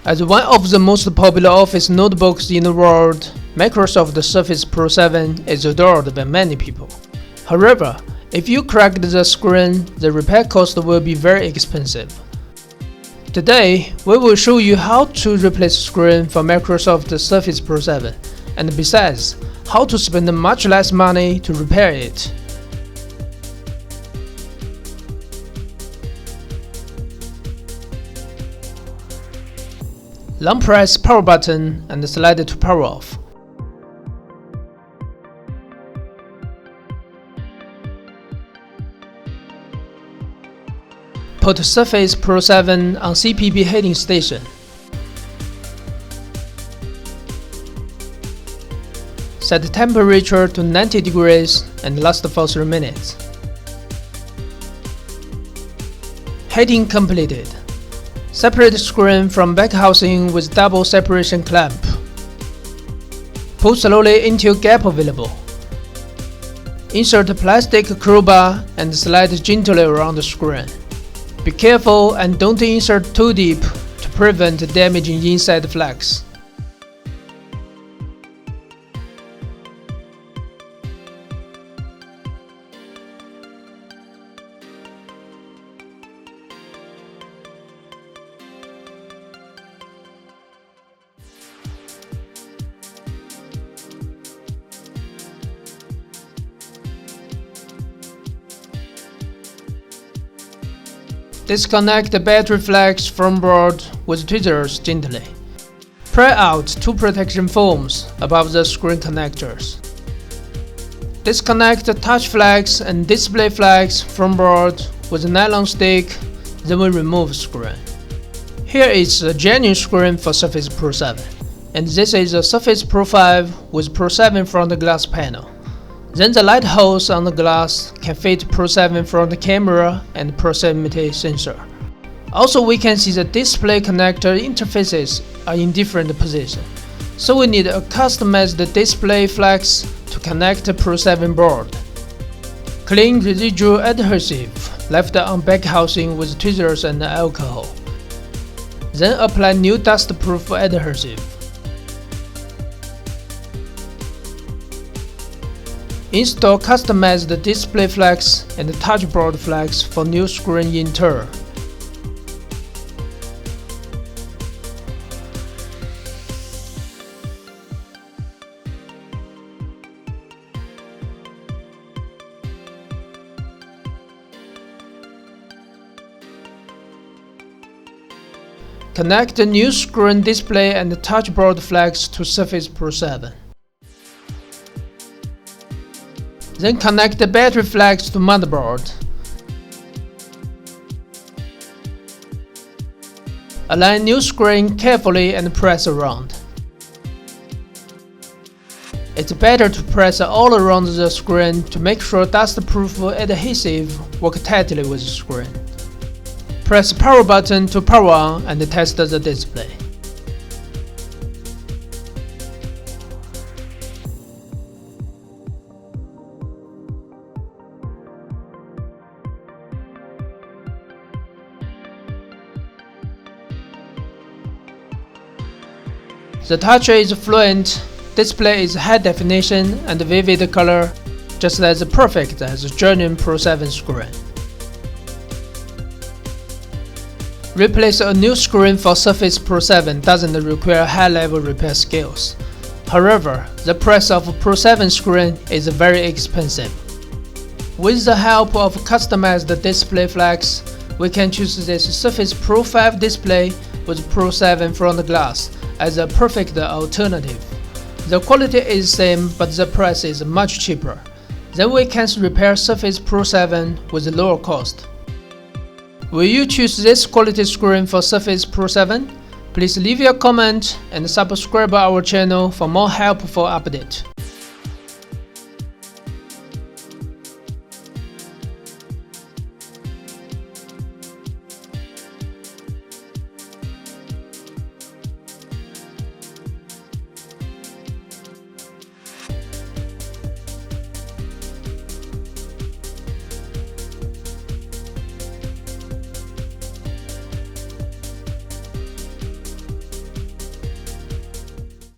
As one of the most popular office notebooks in the world, Microsoft Surface Pro 7 is adored by many people. However, if you cracked the screen, the repair cost will be very expensive. Today, we will show you how to replace screen for Microsoft Surface Pro 7, and besides, how to spend much less money to repair it. Long press power button and slide to power off. Put Surface Pro 7 on CPP heating station. Set temperature to 90 degrees and last for 3 minutes. Heating completed. Separate screen from back housing with double separation clamp. Pull slowly into gap available. Insert plastic crowbar and slide gently around the screen. Be careful and don't insert too deep to prevent damaging inside flex. Disconnect the battery flex from board with tweezers gently. Pry out 2 protection foams above the screen connectors. Disconnect the touch flex and display flex from board with a nylon stick, then we remove screen. Here is a genuine screen for Surface Pro 7, and this is a Surface Pro 5 with Pro 7 front glass panel. Then the light holes on the glass can fit Pro 7 front camera and proximity sensor. Also, we can see the display connector interfaces are in different positions, so we need a customized display flex to connect the Pro 7 board. Clean residual adhesive left on back housing with tweezers and alcohol. Then apply new dust-proof adhesive. Install customized display flex and touchboard flex for new screen in turn. Connect the new screen display and touchboard flex to Surface Pro 7. Then connect the battery flex to motherboard. Align new screen carefully and press around. It's better to press all around the screen to make sure dust-proof adhesive work tightly with the screen. Press power button to power on and test the display. The touch is fluent, display is high definition and vivid color, just as perfect as a genuine Pro 7 screen. Replace a new screen for Surface Pro 7 doesn't require high-level repair skills. However, the price of Pro 7 screen is very expensive. With the help of customized display flex, we can choose this Surface Pro 5 display with Pro 7 front glass as a perfect alternative. The quality is same, but the price is much cheaper. Then we can repair Surface Pro 7 with lower cost. Will you choose this quality screen for Surface Pro 7? Please leave your comment and subscribe our channel for more helpful updates.